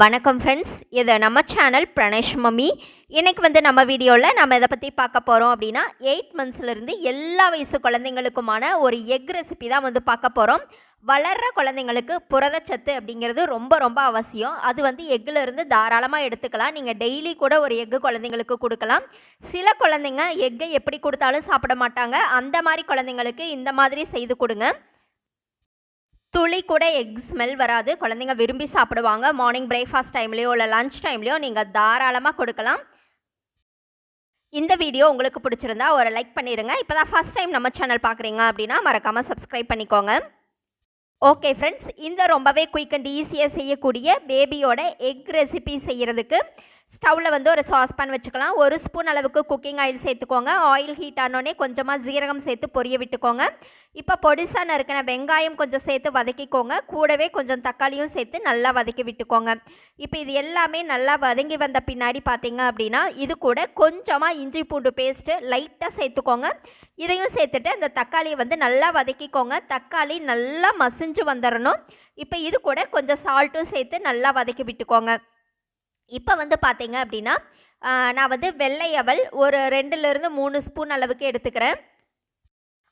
வணக்கம் ஃப்ரெண்ட்ஸ், இது நம்ம சேனல் பிரணேஷ் மம்மி. இன்றைக்கி நம்ம வீடியோவில் நம்ம இதை பற்றி பார்க்க போகிறோம் அப்படின்னா 8 மந்த்ஸ்லேருந்து எல்லா வயசு குழந்தைங்களுக்குமான ஒரு எக் ரெசிபி தான் பார்க்க போகிறோம். வளர்கிற குழந்தைங்களுக்கு புரதச்சத்து அப்படிங்கிறது ரொம்ப ரொம்ப அவசியம். அது எக்கிலிருந்து தாராளமாக எடுத்துக்கலாம். நீங்கள் டெய்லி கூட ஒரு எக்கு குழந்தைங்களுக்கு கொடுக்கலாம். சில குழந்தைங்க எக்கை எப்படி கொடுத்தாலும் சாப்பிட மாட்டாங்க. அந்த மாதிரி குழந்தைங்களுக்கு இந்த மாதிரி செய்து கொடுங்க. துளி கூட எக் ஸ்மெல் வராது. குழந்தைங்க விரும்பி சாப்பிடுவாங்க. மார்னிங் பிரேக்ஃபாஸ்ட் டைம்லேயோ இல்லை லன்ச் டைம்லேயோ நீங்கள் தாராளமாக கொடுக்கலாம். இந்த வீடியோ உங்களுக்கு பிடிச்சிருந்தா ஒரு லைக் பண்ணிடுங்க. இப்போ தான் ஃபஸ்ட் டைம் நம்ம சேனல் பார்க்குறீங்க அப்படின்னா மறக்காமல் சப்ஸ்கிரைப் பண்ணிக்கோங்க. ஓகே ஃப்ரெண்ட்ஸ், இந்த ரொம்பவே குயிக் அண்ட் ஈஸியாக செய்யக்கூடிய பேபியோட எக் ரெசிபி செய்கிறதுக்கு ஸ்டவ்வில் ஒரு சாஸ்பேன் வச்சுக்கலாம். 1 ஸ்பூன் அளவுக்கு குக்கிங் ஆயில் சேர்த்துக்கோங்க. ஆயில் ஹீட் ஆனோடனே கொஞ்சமாக ஜீரகம் சேர்த்து பொரிய விட்டுக்கோங்க. இப்போ பொடிசாக நறுக்கின வெங்காயம் கொஞ்சம் சேர்த்து வதக்கிக்கோங்க. கூடவே கொஞ்சம் தக்காளியும் சேர்த்து நல்லா வதக்கி விட்டுக்கோங்க. இப்போ இது எல்லாமே நல்லா வதங்கி வந்த பின்னாடி பார்த்தீங்க அப்படின்னா இது கூட கொஞ்சமாக இஞ்சி பூண்டு பேஸ்ட்டு லைட்டாக சேர்த்துக்கோங்க. இதையும் சேர்த்துட்டு அந்த தக்காளியை நல்லா வதக்கிக்கோங்க. தக்காளி நல்லா மசிஞ்சு வந்துடணும். இப்போ இது கூட கொஞ்சம் சால்ட்டும் சேர்த்து நல்லா வதக்கி விட்டுக்கோங்க. இப்போ பார்த்தீங்க அப்படின்னா நான் வெள்ளை அவல் ஒரு 2லேருந்து 3 ஸ்பூன் அளவுக்கு எடுத்துக்கிறேன்.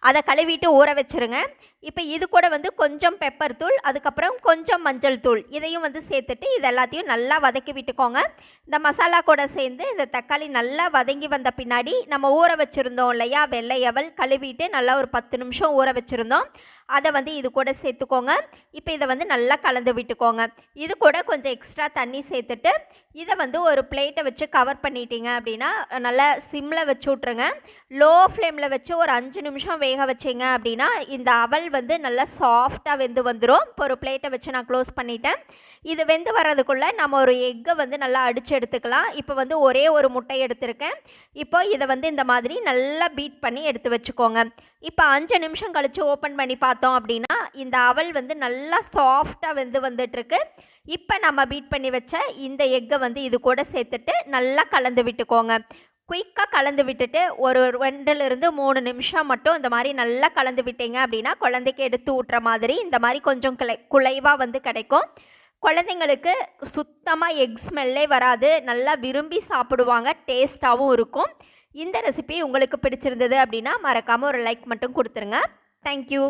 அதை கழுவிட்டு ஊற வச்சுருங்க. இப்போ இது கூட கொஞ்சம் பெப்பர் தூள், அதுக்கப்புறம் கொஞ்சம் மஞ்சள் தூள் இதையும் சேர்த்துட்டு இது எல்லாத்தையும் நல்லா வதக்கி விட்டுக்கோங்க. இந்த மசாலா கூட சேர்ந்து இந்த தக்காளி நல்லா வதங்கி வந்த பின்னாடி நம்ம ஊற வச்சுருந்தோம் இல்லையா வெள்ளை அவல், கழுவிட்டு நல்லா ஒரு 10 நிமிஷம் ஊற வச்சுருந்தோம். அதை இது கூட சேர்த்துக்கோங்க. இப்போ இதை நல்லா கலந்து விட்டுக்கோங்க. இது கூட கொஞ்சம் எக்ஸ்ட்ரா தண்ணி சேர்த்துட்டு இதை ஒரு பிளேட்டை வச்சு கவர் பண்ணிட்டீங்க அப்படின்னா நல்லா சிம்மில் வச்சு விட்ருங்க. லோ ஃப்ளேமில் வச்சு ஒரு 5 நிமிஷம் வேக வச்சிங்க அப்படின்னா இந்த அவல் நல்லா சாஃப்டாக வெந்து வந்துடும். இப்போ ஒரு பிளேட்டை வச்சு நான் க்ளோஸ் பண்ணிட்டேன். இது வெந்து வர்றதுக்குள்ளே நம்ம ஒரு எக்கை நல்லா அடித்து எடுத்துக்கலாம். இப்போ ஒரே ஒரு முட்டை எடுத்திருக்கேன். இப்போ இதை இந்த மாதிரி நல்லா பீட் பண்ணி எடுத்து வச்சுக்கோங்க. இப்போ 5 நிமிஷம் கழித்து ஓப்பன் பண்ணி பார்த்தோம் அப்படின்னா இந்த அவல் நல்லா சாஃப்டாக வந்துட்டுருக்கு. இப்போ நம்ம பீட் பண்ணி வச்ச இந்த எக்கை இது கூட சேர்த்துட்டு நல்லா கலந்து விட்டுக்கோங்க. குயிக்காக கலந்து விட்டுட்டு ஒரு 2லேருந்து 3 நிமிஷம் மட்டும் இந்த மாதிரி நல்லா கலந்து விட்டீங்க அப்படின்னா குழந்தைக்கு எடுத்து ஊட்டுற மாதிரி இந்த மாதிரி கொஞ்சம் குலைவாக கிடைக்கும். குழந்தைங்களுக்கு சுத்தமாக எக் ஸ்மெல்லே வராது. நல்லா விரும்பி சாப்பிடுவாங்க. டேஸ்ட்டாகவும் இருக்கும். இந்த ரெசிபி உங்களுக்கு பிடிச்சிருந்தது அப்படின்னா மறக்காமல் ஒரு லைக் மட்டும் கொடுத்துருங்க. தேங்க்யூ.